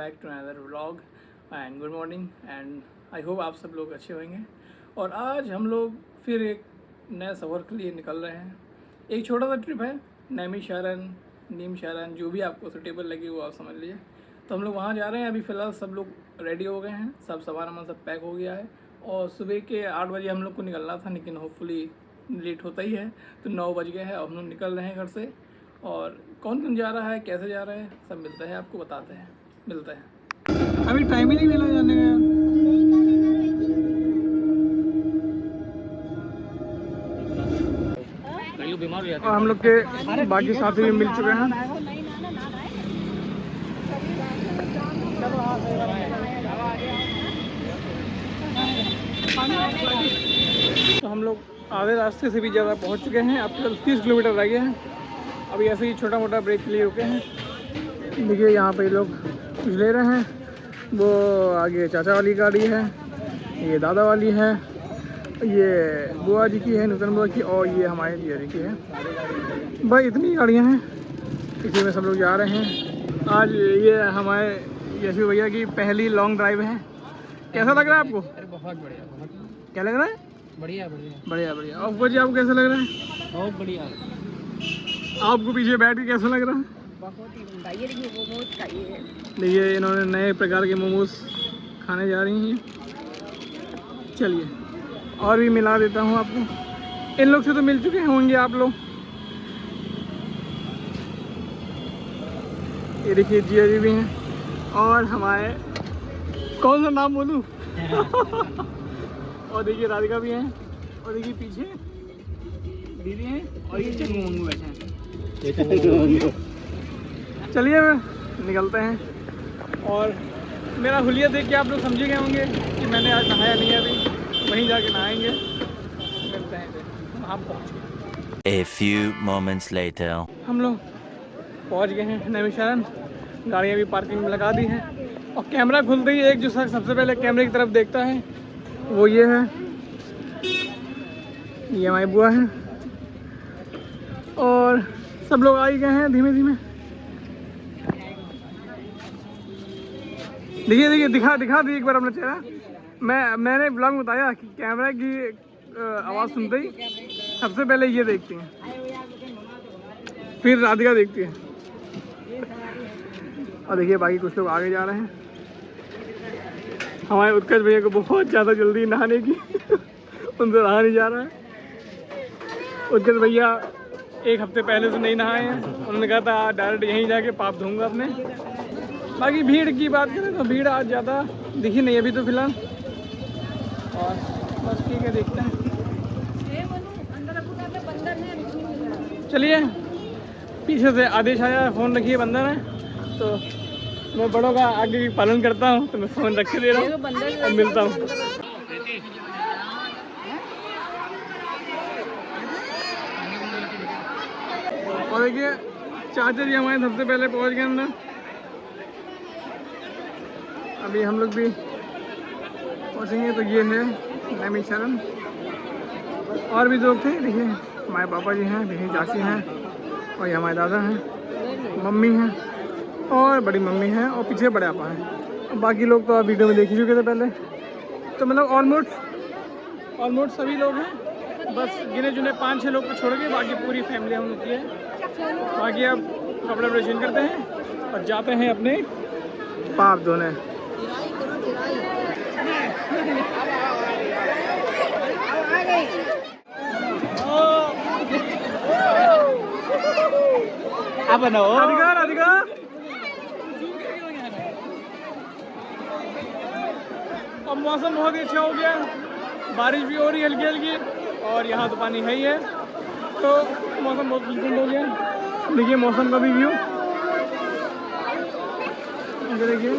Back to another vlog and good morning and I hope आप सब लोग अच्छे होंगे। और आज हम लोग फिर एक नए सफ़र के लिए निकल रहे हैं। एक छोटा सा ट्रिप है, नैमिषारण्य, नीमशारण, जो भी आपको सूटेबल लगे वो आप समझ लीजिए। तो हम लोग वहाँ जा रहे हैं। अभी फ़िलहाल सब लोग रेडी हो गए हैं, सब सामान वामान सब पैक हो गया है और सुबह के 8 बजे हम लोग को निकलना था, लेकिन होपफुली लेट होता ही है, तो 9 बज गए हैं और हम लोग निकल रहे हैं घर से। और कौन कौन जा रहा है, कैसे जा रहे हैं, सब मिलते हैं, आपको बताते हैं, मिलते हैं। अभी टाइम ही नहीं मिला जाने का। और हम लोग के बाकी साथी भी मिल चुके हैं। तो हम लोग आधे रास्ते से भी ज़्यादा पहुंच चुके हैं। अब तक 30 किलोमीटर रह गए हैं। अभी ऐसे ही छोटा मोटा ब्रेक के लिए रुके हैं। देखिए यहाँ पे लोग कुछ ले रहे हैं। वो आगे चाचा वाली गाड़ी है, ये दादा वाली है, ये बुआ जी की है, नूतन बुआ की, और ये हमारे जिया जी की है। भाई इतनी गाड़ियाँ हैं, इसी में सब लोग जा रहे हैं। आज ये हमारे यशु भैया की पहली लॉन्ग ड्राइव है। कैसा लग रहा है आपको? अरे बहुत बढ़िया, बहुत क्या लग रहा है? बढ़िया बढ़िया बढ़िया बढ़िया। और वो जी आपको कैसा लग रहा है? बहुत बढ़िया। आपको पीछे बैठ के कैसा लग रहा है? बहुत ही खाइए, मोमोज खाइए। देखिए इन्होंने नए प्रकार के मोमोज खाने जा रही हैं। चलिए और भी मिला देता हूँ आपको। इन लोग से तो मिल चुके होंगे आप लोग। ये देखिए जिया जी भी हैं और हमारे, कौन सा नाम बोलूँ? और देखिए राधिका भी हैं, और देखिए पीछे दीदी हैं, और ये चंगू मंगू बैठे हैं। चलिए निकलते हैं। और मेरा हुलिया देख के आप लोग समझ गए होंगे कि मैंने आज नहाया नहीं है। अभी वहीं जाके नहाएंगे। मिलते हैं फिर, हम पहुँच गए। A few moments later. हम लोग पहुँच गए हैं नैमिषारण। गाड़ियाँ भी पार्किंग में लगा दी हैं। और कैमरा खुलते ही एक जो शख्स सबसे पहले कैमरे की तरफ देखता है वो ये है, ये हमारी बुआ है। और सब लोग आ ही गए हैं धीमे धीमे। देखिए देखिए, दिखा दी एक बार अपना चेहरा। मैंने ब्लॉग में बताया कि कैमरा की आवाज़ सुनते ही सबसे पहले ये देखती हैं, फिर राधिका देखती है। और देखिए बाकी कुछ लोग आगे जा रहे हैं। हमारे उत्कर्ष भैया को बहुत ज़्यादा जल्दी नहाने की उनसे रहा नहीं जा रहा है। उत्कर्ष भैया एक हफ्ते पहले से नहीं नहाए हैं। उन्होंने कहा था डायरेक्ट यहीं जाके पाप धोऊंगा अपने। बाकी भीड़ की बात करें तो भीड़ आज ज़्यादा दिखी नहीं अभी तो फिलहाल। और बस ठीक है, देखते हैं। चलिए, पीछे से आदेश आया फ़ोन रखिए, बंदर है। तो मैं बड़ों का आगे पालन करता हूँ, तो मैं फ़ोन रख के दे रहा हूँ और मिलता हूँ। और देखिए चाचा जी हमारे सबसे पहले पहुँच गए अंदर। अभी हम लोग भी पहुँचेंगे। तो ये है नैमिषारण। और भी लोग थे, देखिए हमारे पापा जी हैं, देखिए चाची हैं, और ये हमारे दादा हैं, मम्मी हैं, और बड़ी मम्मी हैं, और पीछे बड़े पापा हैं। बाकी लोग तो आप वीडियो में देख ही चुके थे पहले। तो मतलब ऑलमोस्ट सभी लोग हैं। बस गिने चुने 5-6 लोग को छोड़ के बाकी पूरी फैमिली हम लोग की है। बाकी अब कपड़े वपड़े चेंज करते हैं और जाते हैं अपने पाप धोने। राधिका अब मौसम बहुत ही अच्छा हो गया, बारिश भी हो रही है हल्की हल्की, और यहाँ तो पानी है ही है। तो मौसम बहुत बिल्कुल हो गया। देखिए मौसम का भी व्यू देखिए।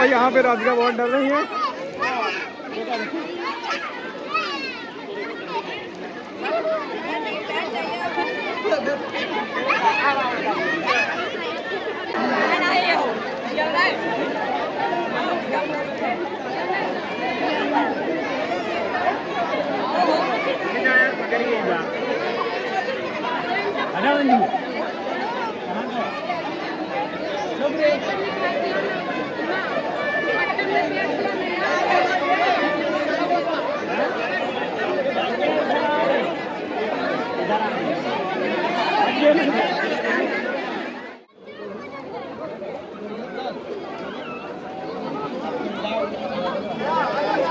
यहाँ पे राधिका बहुत डर रही है।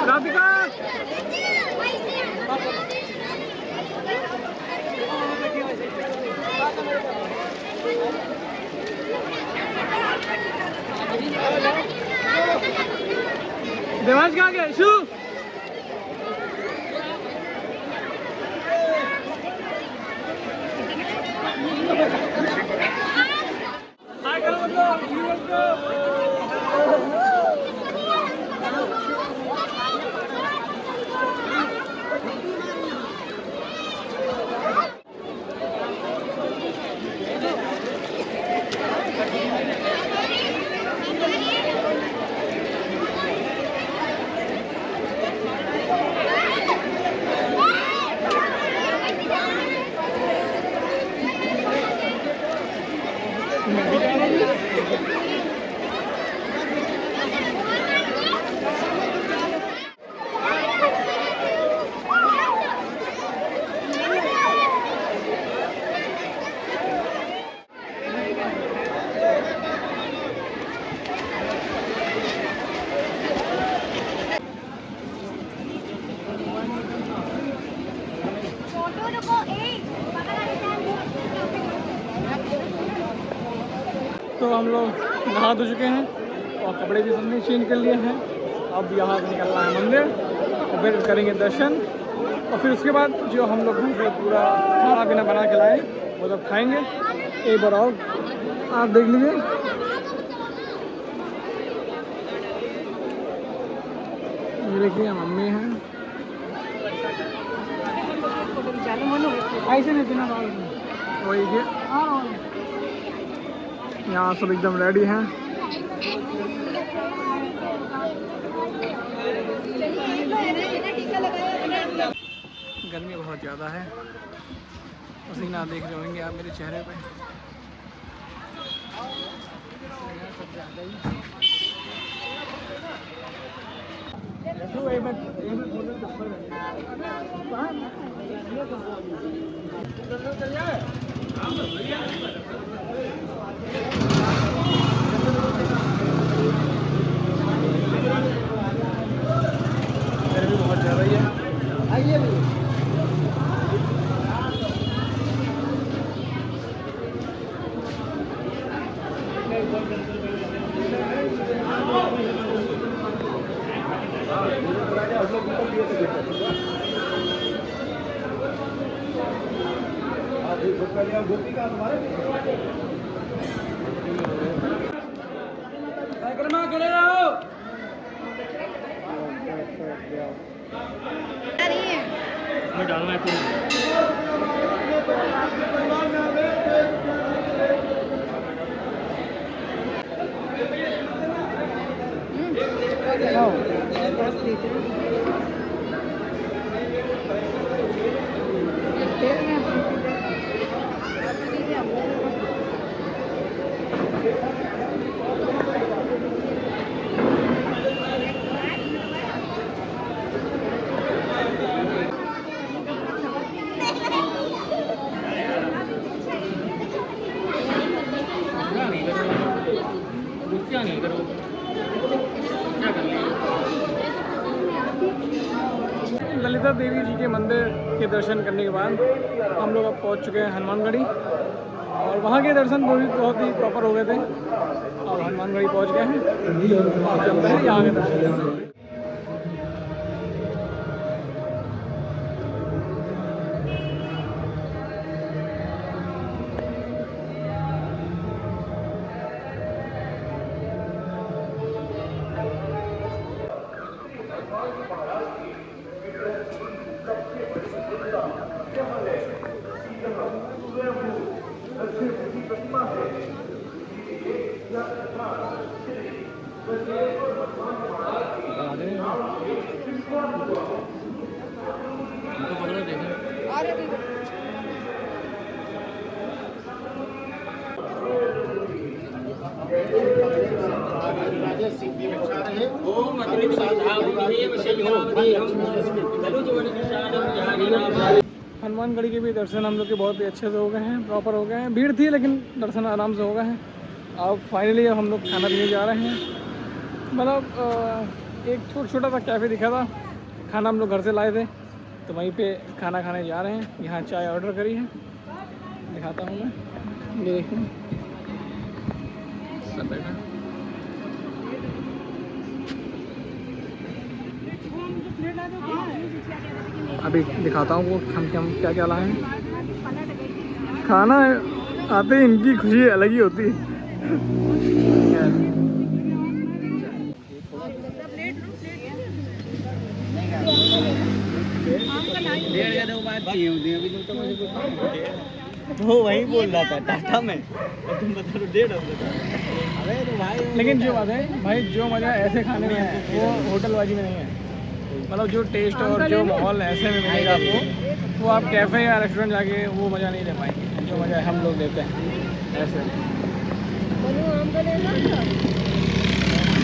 राधिका देवांश कहाँ गया? शू तो हम लोग नहा धो चुके हैं और कपड़े भी हमने चेंज कर लिए हैं। अब यहाँ से निकलना है मंदिर और फिर करेंगे दर्शन और फिर उसके बाद जो हम लोग घर पे पूरा खाना पीना बना के लाए वो सब खाएंगे। एक बार और आप देख लीजिए, ये देखिए मम्मी हैं। ऐसे नहीं बिना वही है, यहाँ सब एकदम रेडी हैं। गर्मी बहुत ज़्यादा है, पसीना देख रहे होंगे आप मेरे चेहरे पे। गर्मी बहुत ज़्यादा ही है। आइए डालना है ललिता देवी जी के मंदिर के दर्शन करने के बाद हम लोग अब पहुंच चुके हैं हनुमानगढ़ी और वहाँ के दर्शन बहुत ही प्रॉपर हो गए थे। और हनुमानगढ़ी पहुंच गए हैं और चलते हैं यहाँ के दर्शन करने। हनुमानगढ़ी के भी दर्शन हम लोग के बहुत ही अच्छे से हो गए हैं, प्रॉपर हो गए हैं। भीड़ थी लेकिन दर्शन आराम से हो गए हैं। अब फाइनली हम लोग खाना पीने जा रहे हैं। मतलब एक छोटा सा कैफ़े दिखा था, खाना हम लोग घर से लाए थे, तो वहीं पे खाना खाने जा रहे हैं। यहाँ चाय ऑर्डर करी है, दिखाता हूँ मैं, ये देखिए सब बैठा। अभी दिखाता हूँ वो हम क्या क्या लाए हैं। खाना आते ही इनकी खुशी अलग ही होती है। वो वही बोल रहा था टाटा में, तुम बता रहे 1.5 अरे तो भाई, लेकिन जो बात है भाई, जो मज़ा ऐसे खाने में है वो होटलबाजी में नहीं है। मतलब जो टेस्ट और जो माहौल ऐसे में मिलेगा आपको, वो आप कैफ़े या रेस्टोरेंट जाके वो मज़ा नहीं ले पाएंगे जो मज़ा हम लोग लेते हैं ऐसे।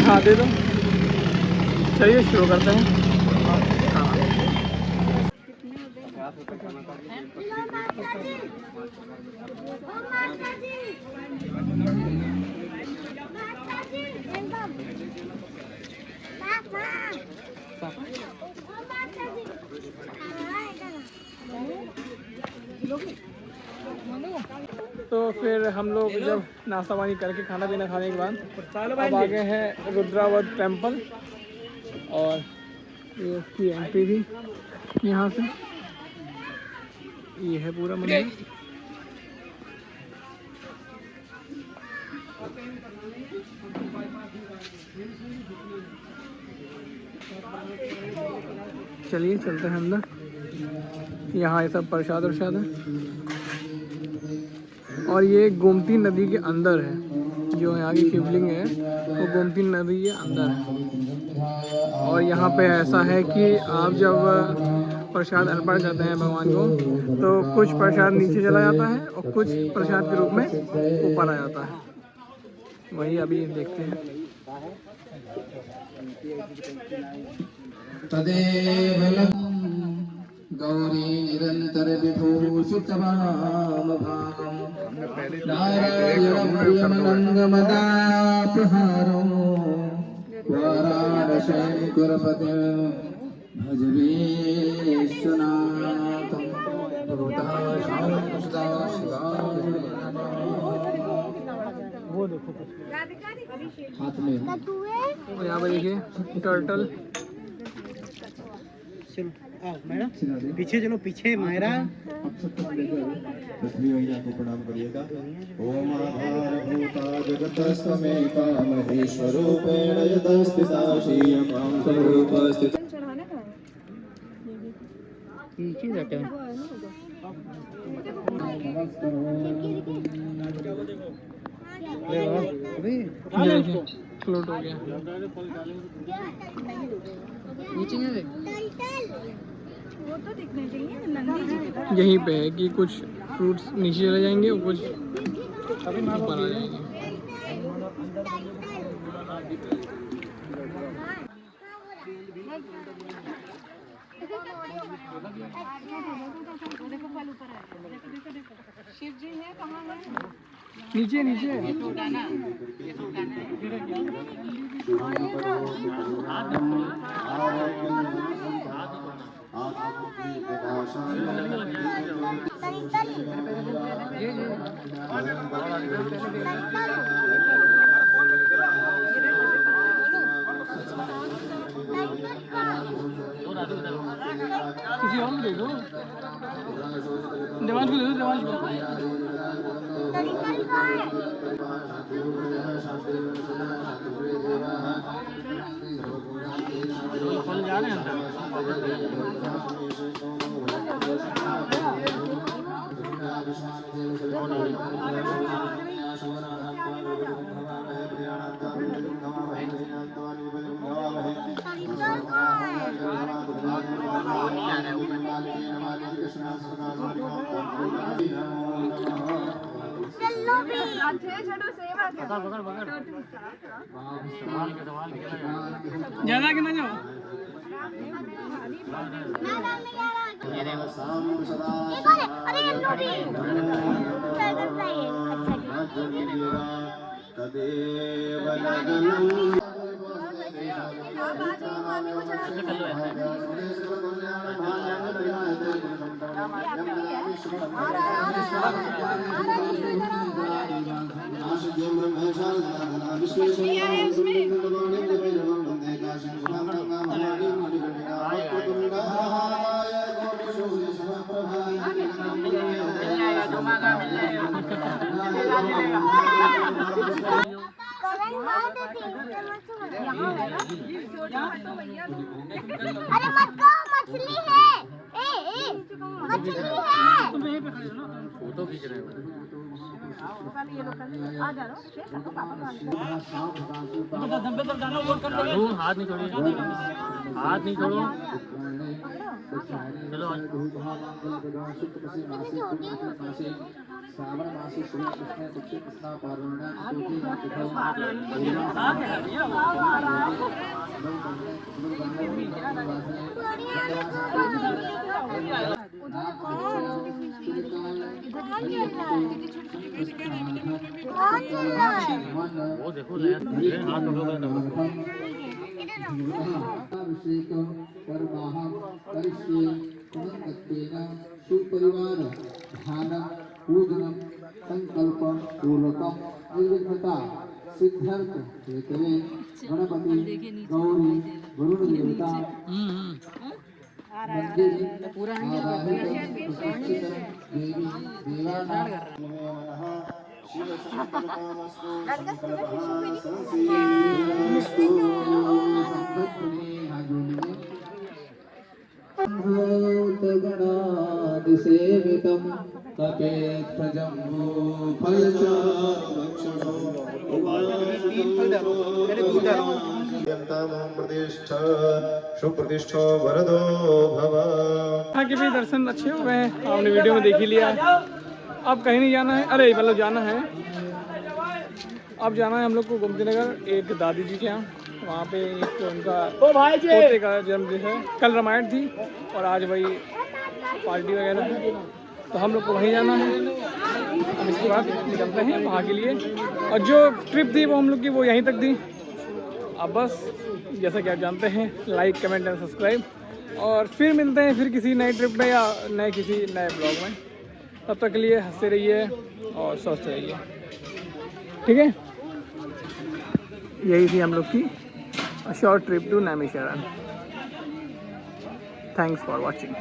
हाँ दे दो, चलिए शुरू करते हैं। तो फिर हम लोग जब नाश्ता पानी करके खाना पीना खाने के बाद अब आगे हैं रुद्रावत टेम्पल, और ये उसकी एंट्री भी यहाँ से, ये है पूरा मंदिर। चलिए चलते हैं अंदर। यहाँ ये सब प्रसाद वरसाद है, और ये गोमती नदी के अंदर है। जो यहाँ की शिवलिंग है वो गोमती नदी के अंदर है। और यहाँ पे ऐसा है कि आप जब प्रसाद अर्पण करते हैं भगवान को, तो कुछ प्रसाद नीचे चला जाता है और कुछ प्रसाद के रूप में ऊपर आ जाता है। वही अभी देखते हैं। तदेव गौरी निरंतर विभूषितवाम भागम नारायणं प्रियमनंगमदापहारो वाराणसीपुरपतिं भज विश्वनाथं वो देखो हाथ में यहाँ पर देखिए टर्टल। मैडम पीछे चलो, पीछे मायरा। पृथ्वी मैया को प्रणाम करिएगा। ओम आधारभूता जगतस्त्वमेका महेश्वरूपेण यदस्थिता श्रीयकां स्वरूपस्थित। पीछे बैठे फ्लोट हो गया नीचे में देख। वो तो दिखने चाहिए नंदी जी के। यहीं पे है कि कुछ फ्रूट्स नीचे चले जाएंगे और कुछ ऊपर आ जाएंगे। शिव जी है कहाँ है? नीचे नीचे किसी और को दे दो, देवांश को दे दो, देवांश को। फल जा रहे हैं चलो सेवा ज़्यादा कि ना जाओ। अरे मत कहो, मछली है। मछली है। फोटो खींच रहे हो। हाथ नहीं छोड़िए, हाथ नहीं छोड़ो। चलो श्रावण मासी श्री कृष्ण पक्षे कृष्णा पार्वणा वो देखो हाथ अभिषेकं कर्माहं करिष्ये पुनर्तत्वेन सुपरिवार ध्यानं पूजनं संकल्पं पूर्वकं निर्विघ्नता सिद्ध्यर्थ हेतवे गणपति गौरी वरुण देवता मंदिर पूरा प्रतिष्ठित देवी देवानां शिव संकल्पमस्तु संकल्पः संसिद्धिस्तु संकल्पने हाजुलिने भूतगणादिसेवितं कपेत्रजम्बो फलचारुभक्षणो प्रतिष्ठा सुप्रतिष्ठो वरदो भव। यहाँ के भी दर्शन अच्छे हो गए हैं, आपने वीडियो में देख ही लिया। अब कहीं नहीं जाना है, अरे मतलब जाना है, अब जाना है हम लोग को गोमती नगर एक दादी जी के यहाँ। वहाँ पे एक उनका पोते का जन्मदिन है, कल रामायण थी और आज वही पार्टी वगैरह है, तो हम लोग को वहीं जाना है। अब इसके बाद निकलते हैं वहाँ के लिए। और जो ट्रिप थी वो हम लोग की वो यहीं तक थी। अब बस जैसा कि आप जानते हैं, लाइक कमेंट एंड सब्सक्राइब, और फिर मिलते हैं फिर किसी नए ट्रिप में या किसी नए ब्लॉग में। तब तक के लिए हंसते रहिए और स्वस्थ रहिए, ठीक है। यही थी हम लोग की short trip to Naimisharanya. Thanks for watching.